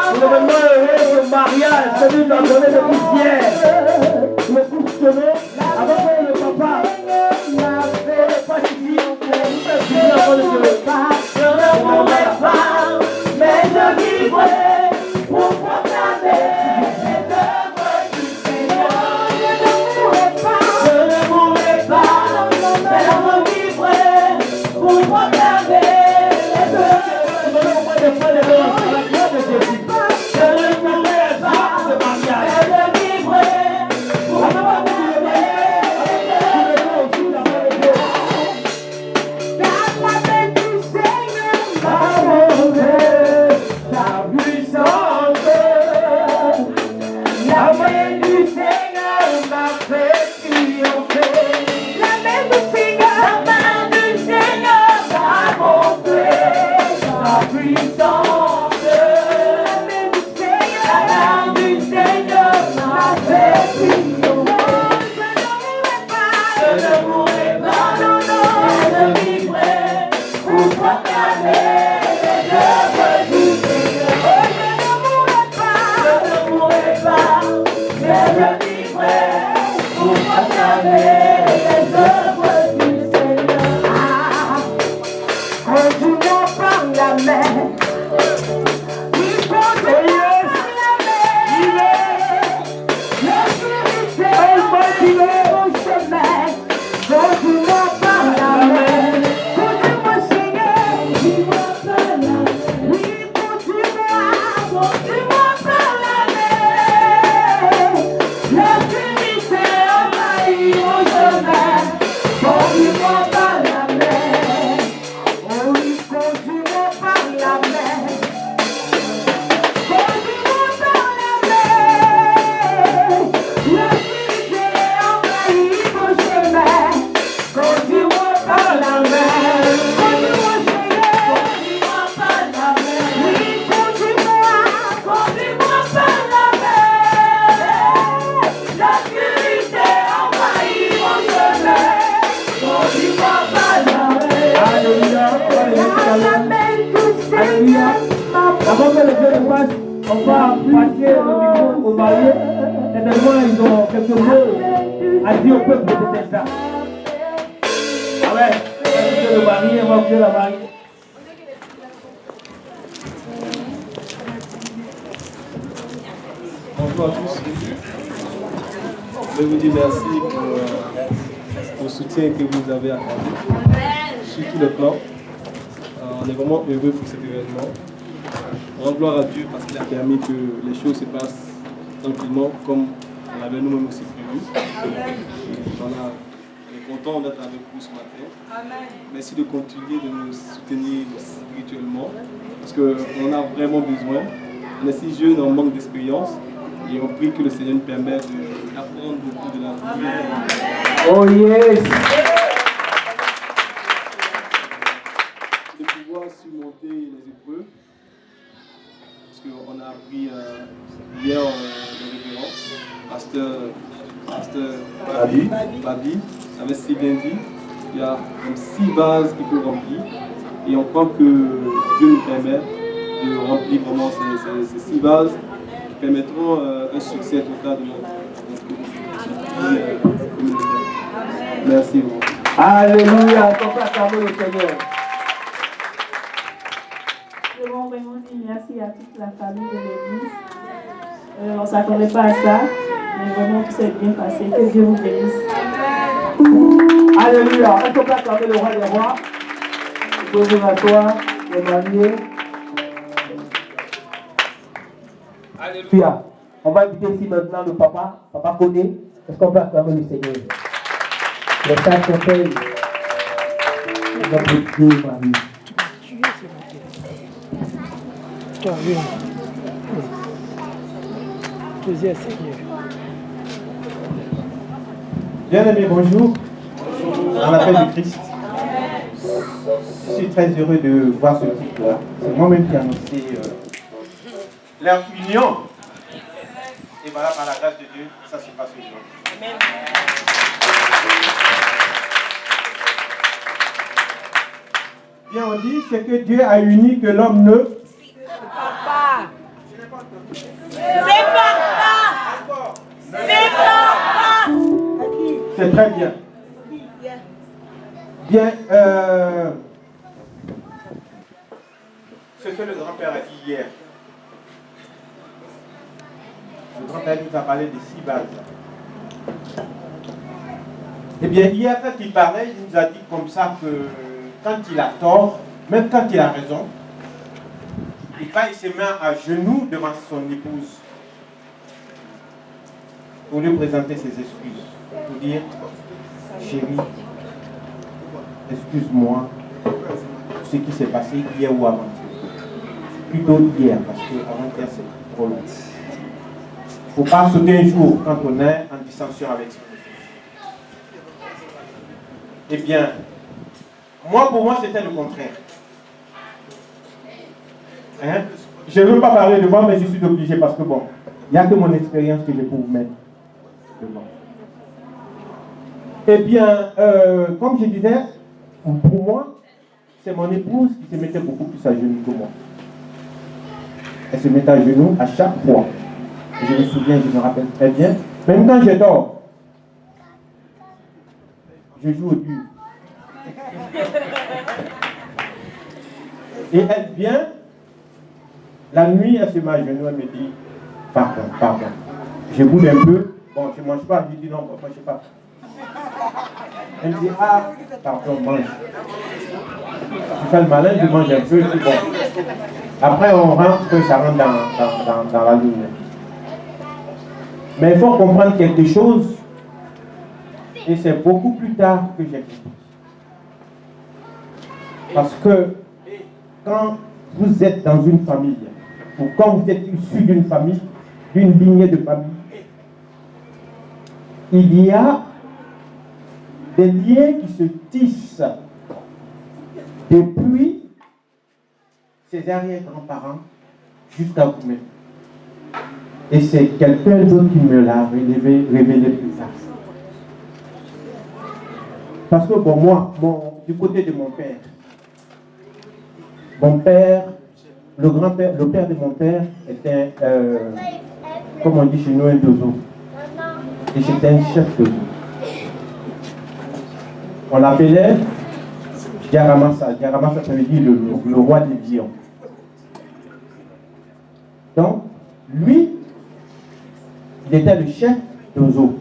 Pour l'événement heureux de mariage, celui d'en donner de poussière. Le couple sonné, avant que le papa ne passe ici, je ne mourrai pas, mais je vivrai pour proclamer les œuvres du Seigneur. Je ne mourrai pas, mais je vivrai pour proclamer les œuvres du Seigneur. Je ne mourrai pas, mais je vivrai pour proclamer. Avant que le jeu ne passe, on va passer le micro aux mariés. Certainement, ils ont quelques mots à dire au peuple de cet instant. Ah ouais, on va le marié, on va ouvrir la mariée. Bonjour à tous. Je vous dis merci pour le soutien que vous avez accordé sur tous les plans. On est vraiment heureux pour cet événement. On rend gloire à Dieu parce qu'il a permis que les choses se passent tranquillement comme on avait nous-mêmes aussi prévu. Voilà, on est content d'être avec vous ce matin. Amen. Merci de continuer de nous soutenir spirituellement parce qu'on en a vraiment besoin. On est si jeunes, on manque d'expérience et on prie que le Seigneur nous permette d'apprendre beaucoup de la vie. Oh yes! De pouvoir surmonter les épreuves. Parce qu'on a appris hier le révérend, pasteur Babi, avait si bien dit, il y a comme 6 vases qu'il faut remplir et on croit que Dieu nous permet de remplir vraiment ces 6 vases qui permettront un succès total de notre communauté. Merci beaucoup. Alléluia, on peut acclamer le Seigneur. Je veux vraiment dire merci à toute la famille de l'église. On ne s'attendait pas à ça, mais vraiment tout s'est bien passé. Que Dieu vous bénisse. Alléluia, est-ce qu'on peut acclamer le roi des rois? Vous pouvez vous asseoir, les mariés. Alléluia. On va inviter ici maintenant le papa Koné. Est-ce qu'on peut acclamer le Seigneur? Le Saint-Conseil. Notre Dieu, Marie. Bien-aimés, bonjour. Dans l'appel de Christ. Je suis très heureux de voir ce titre-là. C'est moi-même qui ai annoncé leur union. Et voilà, par la grâce de Dieu, ça se passe aujourd'hui. Bien, on dit, c'est que Dieu a uni que l'homme ne... C'est très bien. Bien, ce que le grand-père a dit hier. Le grand-père nous a parlé de 6 bases. Eh bien, hier, quand il parlait, il nous a dit comme ça que quand il a tort, même quand il a raison, il va et se met à genoux devant son épouse pour lui présenter ses excuses. Pour dire, chérie, excuse-moi pour ce qui s'est passé hier ou avant-hier. Plutôt hier, parce que avant-hier c'est trop long. Il ne faut pas sauter un jour quand on est en dissension avec son épouse. Eh bien, pour moi, c'était le contraire. Hein? Je ne veux pas parler de moi, mais je suis obligé parce que bon, il n'y a que mon expérience que je peux vous mettre devant. Eh bien, comme je disais, pour moi, c'est mon épouse qui se mettait beaucoup plus à genoux que moi. Elle se mettait à genoux à chaque fois. Je me souviens, je me rappelle très bien. Même quand je dors, je joue au dur. Et elle vient, la nuit, elle se met à genoux, elle me dit, pardon. Je bouge un peu, bon, je ne mange pas, je lui dis non, moi je ne sais pas. Elle me dit, pardon, mange. Je fais le malin, je mange un peu, je dis bon. Après, on rentre, ça rentre dans la ligne. Mais il faut comprendre quelque chose, et c'est beaucoup plus tard que j'ai compris. Parce que quand vous êtes dans une famille, ou quand vous êtes issu d'une famille, d'une lignée de famille, il y a des liens qui se tissent depuis ses arrière-grands-parents jusqu'à vous-même. Et c'est quelqu'un d'autre qui me l'a révélé plus tard. Parce que bon, moi, du côté de mon père, le père de mon père était, comme on dit chez nous, un dozo. Et c'était un chef dozo. On l'appelait Djaramassa. Djaramassa, ça veut dire le roi des lions. Donc, lui, il était le chef dozo.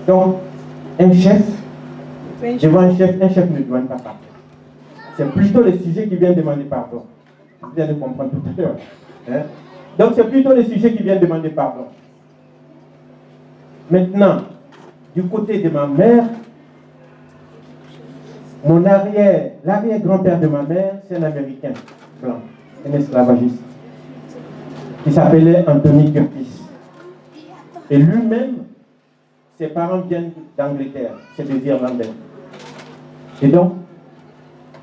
Donc, un chef, devant un chef ne doit pas parler. C'est plutôt le sujet qui vient demander pardon. Vous viens de comprendre tout à l'heure. Hein? Donc, c'est plutôt le sujet qui vient demander pardon. Maintenant, du côté de ma mère, l'arrière-grand-père de ma mère, c'est un Américain blanc, un esclavagiste, qui s'appelait Anthony Curtis. Et lui-même, ses parents viennent d'Angleterre, c'est des Irlandais. Et donc,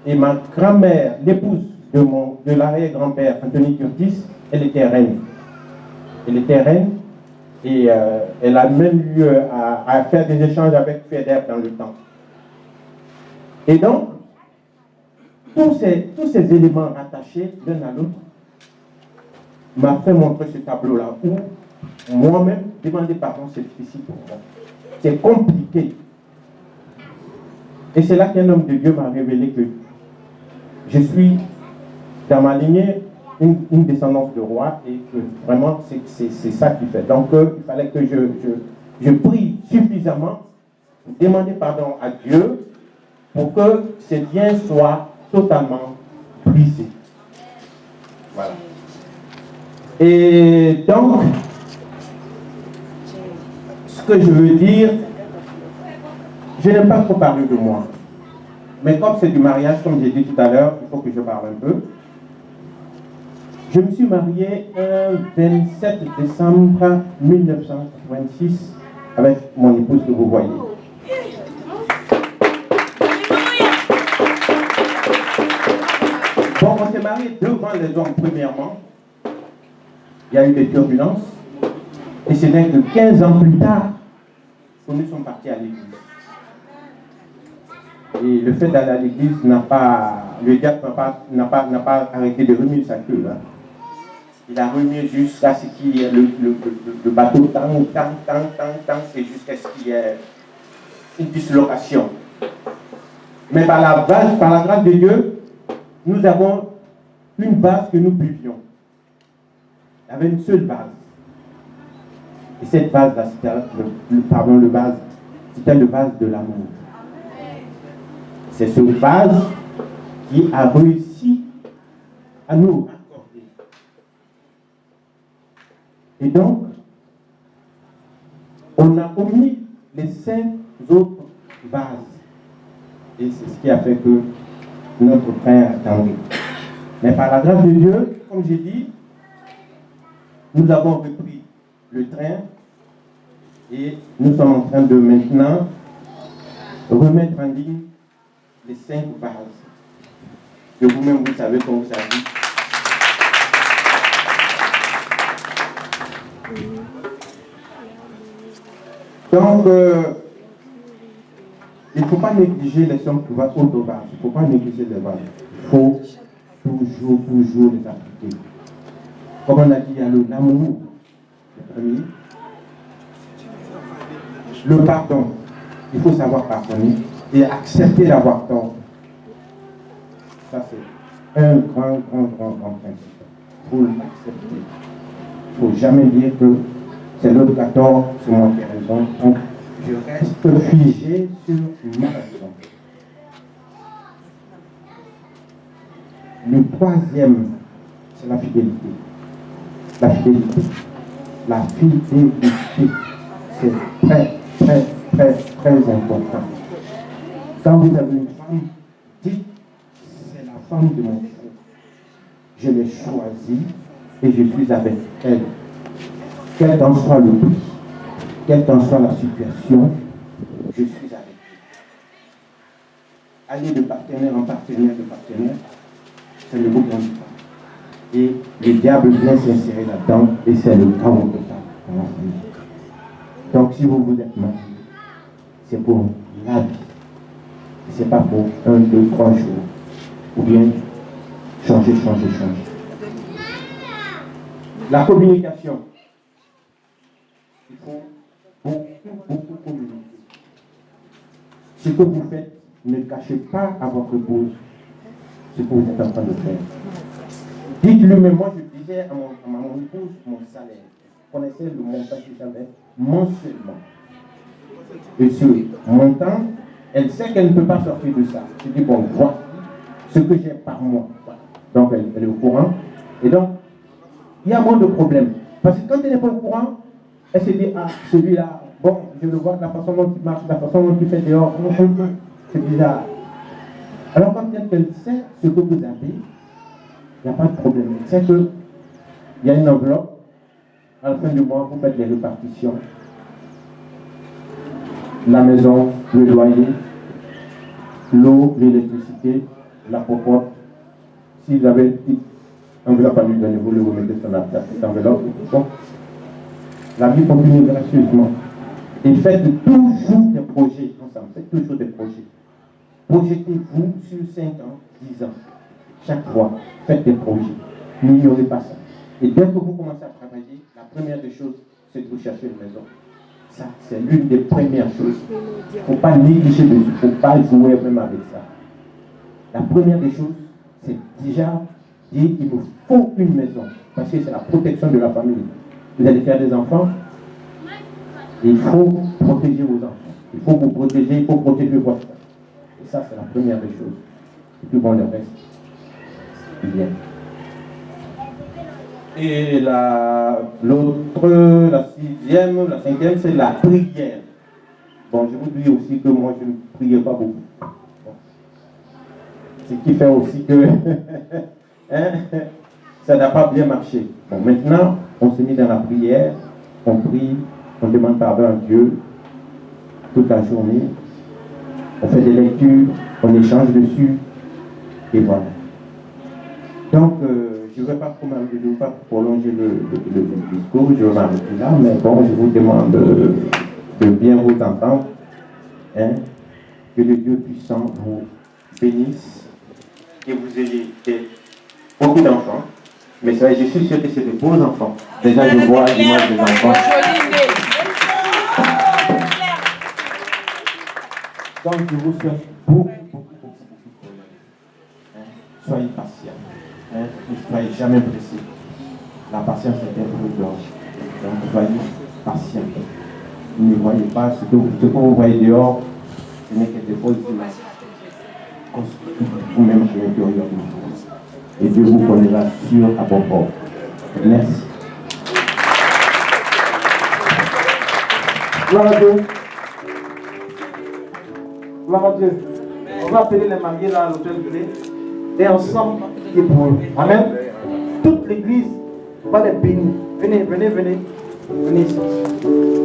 ma grand-mère, l'épouse de l'arrière-grand-père Anthony Curtis, elle était reine. Elle était reine et elle a même eu à faire des échanges avec Feder dans le temps. Et donc, tous ces éléments rattachés l'un à l'autre m'a fait montrer ce tableau-là où moi-même, demander pardon, c'est difficile pour moi. C'est compliqué. Et c'est là qu'un homme de Dieu m'a révélé que je suis dans ma lignée une descendance de roi et que vraiment c'est ça qui fait. Donc il fallait que je prie suffisamment pour demander pardon à Dieu pour que ces liens soient totalement brisés. Voilà. Et donc, ce que je veux dire, je n'aime pas trop parler de moi. Mais comme c'est du mariage, comme j'ai dit tout à l'heure, il faut que je parle un peu. Je me suis marié un 27 décembre 1986 avec mon épouse que vous voyez. Bon, on s'est marié devant les hommes, premièrement. Il y a eu des turbulences. Et c'est donc que 15 ans plus tard que nous sommes partis à l'église. Et le fait d'aller à l'église le diable n'a pas arrêté de remuer sa queue. Hein. Il a remis jusqu'à ce qu'il y ait le bateau tant, c'est jusqu'à ce qu'il y ait une dislocation. Mais par la grâce de Dieu, nous avons une vase que nous buvions. Il y avait une seule vase. Et cette vase-là, c'était le vase de l'amour. C'est ce vase qui a réussi à nous accorder. Et donc, on a omis les 5 autres vases. Et c'est ce qui a fait que notre Père a tombé. Mais par la grâce de Dieu, comme j'ai dit, nous avons repris le train et nous sommes en train de maintenant remettre en ligne les 5 vases que vous-même vous savez comme vous savez. Donc, il ne faut pas négliger les 5 vases, autres vases. Il ne faut pas négliger les vases. Il faut toujours les appliquer. Comme on a dit, il y a l'amour, le premier. Le pardon. Il faut savoir pardonner et accepter d'avoir tort. Ça, c'est un grand principe. Il faut l'accepter. Il ne faut jamais dire que c'est l'autre qui a tort, c'est moi qui ai raison. Donc, je reste figé sur ma raison. Le troisième, c'est la fidélité. La fidélité. La fidélité, c'est très important. Quand vous avez une femme, dites, c'est la femme de mon frère. Je l'ai choisie et je suis avec elle. Quel qu'en soit le prix, quelle qu'en soit la situation, je suis avec elle. Aller de partenaire en partenaire, c'est le beau grand temps. Et le diable vient s'insérer là-dedans et c'est le chaos total dans la famille. Donc si vous êtes marié, c'est pour la vie. Ce n'est pas pour 1, 2, 3 jours. Ou bien changer. La communication. Il faut beaucoup communiquer. Ce que vous faites, ne cachez pas à votre épouse ce que vous êtes en train de faire. Dites-lui, mais moi je disais à mon épouse mon salaire. Vous connaissez le montant que j'avais mensuellement. Et ce montant, elle sait qu'elle ne peut pas sortir de ça. Je dis, bon, voici ce que j'ai par mois. Donc elle est au courant. Et donc, il y a moins de problèmes. Parce que quand elle n'est pas au courant, elle se dit, ah, celui-là, bon, je le vois de la façon dont il marche, de la façon dont il fait dehors, c'est bizarre. Alors quand elle sait ce que vous avez, il n'y a pas de problème. Elle sait qu'il y a une enveloppe, à la fin du mois, vous faites les répartitions. La maison, le loyer, l'eau, l'électricité, la popote. Si vous avez une petite enveloppe à lui donner, vous le remettez sur la petite enveloppe. Bon. La vie continue gracieusement. Et faites toujours des projets ensemble. Faites toujours des projets. Projetez-vous sur 5 ans, 10 ans. Chaque fois, faites des projets. N'ignorez pas ça. Et dès que vous commencez à travailler, la première des choses, c'est de vous chercher une maison. Ça, c'est l'une des premières choses. Il ne faut pas négliger dessus. Il ne faut pas jouer même avec ça. La première des choses, c'est déjà dire qu'il vous faut une maison. Parce que c'est la protection de la famille. Vous allez faire des enfants. Il faut protéger vos enfants. Il faut vous protéger, il faut protéger votre famille. Et ça, c'est la première des choses. Et puis bon, le reste, il vient. Et l'autre, la cinquième, c'est la prière. Bon, je vous dis aussi que moi, je ne priais pas beaucoup. Bon. Ce qui fait aussi que ça n'a pas bien marché. Bon, maintenant, on se met dans la prière, on prie, on demande pardon à Dieu toute la journée. On fait des lectures, on échange dessus, et voilà. Donc, je ne vais pas prolonger le discours, je vais m'arrêter là, mais bon, je vous demande de bien vous entendre, hein, que le Dieu puissant vous bénisse, que vous ayez beaucoup d'enfants, Mais ça, je suis sûr que c'est de beaux enfants. Déjà, je vois l'image des enfants. Donc, je vous souhaite beaucoup de succès. Soyez patients. Ne soyez jamais pressés. La patience est un fruit d'orge. Donc, soyez patients. Ne voyez pas ce que vous voyez dehors, ce n'est que des fausses images. Vous-même à l'intérieur de vous. Et Dieu vous connaîtra sur à bon port. Merci. Gloire à Dieu. Gloire à Dieu. On va appeler les mariés là à l'hôtel Villé. Et ensemble, et pour eux. Amen. Toute l'église va les bénir. Venez, venez, venez. Venez ici.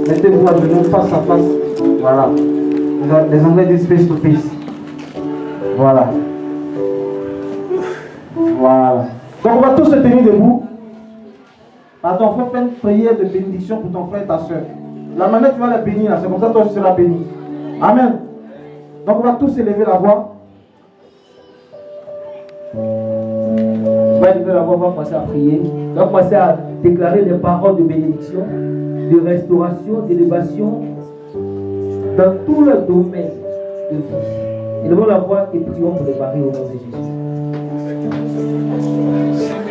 Mettez-vous à genoux face à face. Voilà. Les Anglais disent face to face. Voilà. Voilà. Donc on va tous se tenir debout. Attends, il faut faire une prière de bénédiction pour ton frère et ta soeur. La manière tu vas les bénir, c'est comme ça que toi tu seras béni. Amen. Donc on va tous élever la voix. On va élever la voix, on va commencer à prier. On va commencer à déclarer des paroles de bénédiction, de restauration, d'élévation dans tout le domaine de vie. Élevons la voix et prions pour les maris au nom de Jésus.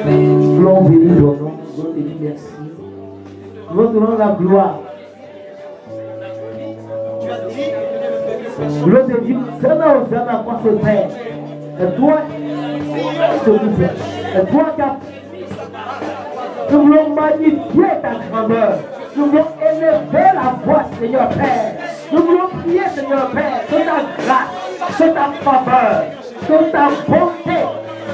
Nous bénis ton nom, nous te dis merci. Nous te donnons la gloire. Nous te dis, Sana Osana, quoi ce Père. Et toi, s'il vous plaît. Et toi, nous voulons magnifier ta grandeur. Nous voulons élever la voix, Seigneur Père. Nous voulons prier, Seigneur Père, sur ta grâce, sur ta faveur, sur ta bonté.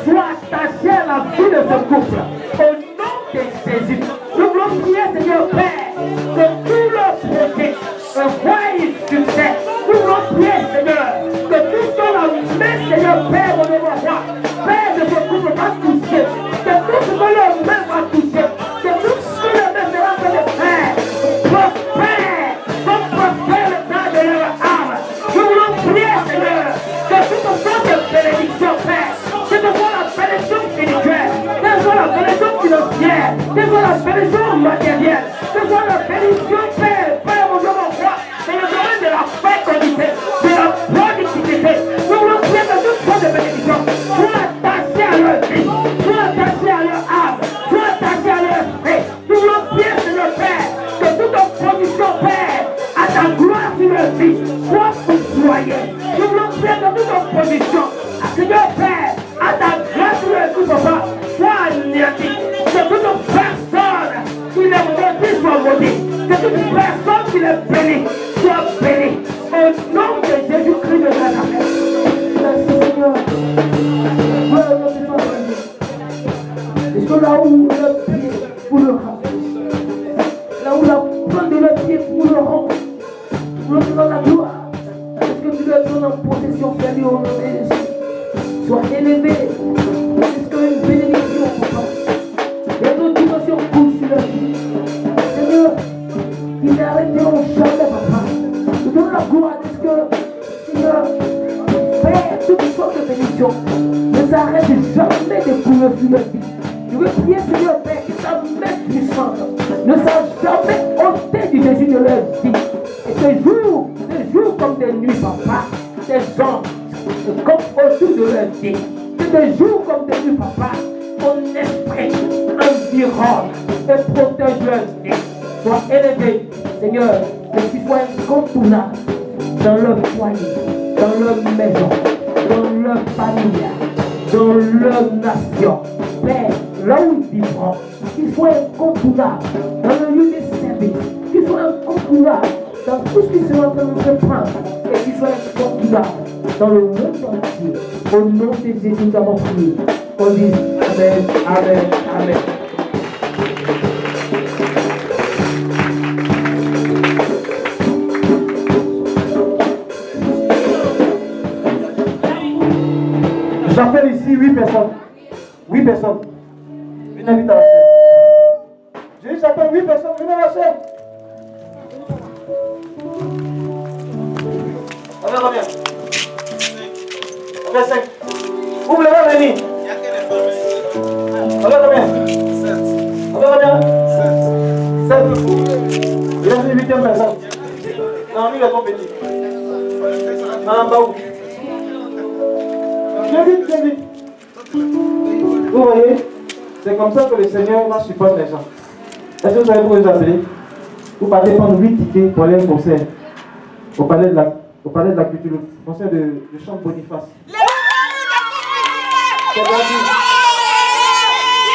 Sois attaché à la vie de ce couple. Au nom de Jésus. Nous voulons prier, Seigneur Père, que tout le projet voie succès. Nous voulons prier, Seigneur, que tout ce qu'on a mis, Seigneur Père, au nom de roi, Père de ce couple va toucher. Que tout ce que leur main va toucher. Que tout ce que leur main sera fait de faire. Prospère, comme prospère le temps de leur âme. Nous voulons prier, Seigneur, que toute sorte de bénédiction, Père, que ce soit la bénédiction spirituelle, que ce soit la bénédiction financière, que ce soit la bénédiction matérielle, que ce soit la bénédiction, Père, Père, mon Dieu, mon roi, dans le domaine de la fécondité, de la productivité. Nous voulons prier que toute sorte de bénédiction soit attachée à leur vie, soit attachée à leur âme, soit attachée à leur esprit. Nous voulons prier, Seigneur Père, que toute production, Père, à ta gloire sur leur vie, soit foudroyée. Nous voulons prier que toute production, Seigneur Père, à ta grâce sur leur vie, papa, soit anéantie. Que toute personne qui les maudit soit maudite. Que toute personne qui les bénit soit bénie. Au nom de Jésus-Christ de Nazareth. Merci Seigneur. Est-ce que là où le pied pour le rang, là où la pointe de le pied pour le rang, nous te donne la gloire. Est-ce que tu le donnes en possession, Seigneur, au nom de Jésus? Sois élevé. Est-ce qu'une bénédiction, papa? Et d'autres dimensions coulent sur la vie. Seigneur, qu'ils n'arrêteront jamais, papa. Nous donnons la gloire. Est-ce que, Seigneur, Père, toutes sortes de bénédictions ne s'arrêtent jamais de couler sur la vie. Je veux prier, Seigneur Père, que ta main puissante ne s'est jamais ôtée du Jésus de leur vie. Et ces jours comme des nuits, papa, des hommes, comme autour de leur vie. Que des jours comme des nuits, papa, ton esprit environne et protège leur vie. Sois élevé, Seigneur, que tu sois incontournable dans leur foyer, dans leur maison, dans leur famille, dans leur nation. Père, là où ils vivront, qu'ils soient incontournables dans le lieu des services, qu'ils soient incontournables dans tout ce qu'ils sont en train de prendre et qu'ils soient incontournables dans le monde entier. Au nom de Jésus, nous avons prié. On dit Amen, Amen, Amen. J'appelle ici 8 personnes. 8 personnes. Venez vite à la scène. J'ai dit j'appelle 8 personnes. Venez à la scène. Combien? On fait 5. Vous voulez pas venir? Combien? Parmi les compétitions. Madame Baou. Viens vite, viens vite. Vous voyez, c'est comme ça que le Seigneur va supporter les gens. Est-ce que vous savez pourquoi vous appelez? Vous partez prendre 8 tickets pour aller à un concert au palais de la culture, le concert de Chant Boniface. C'est gratuit.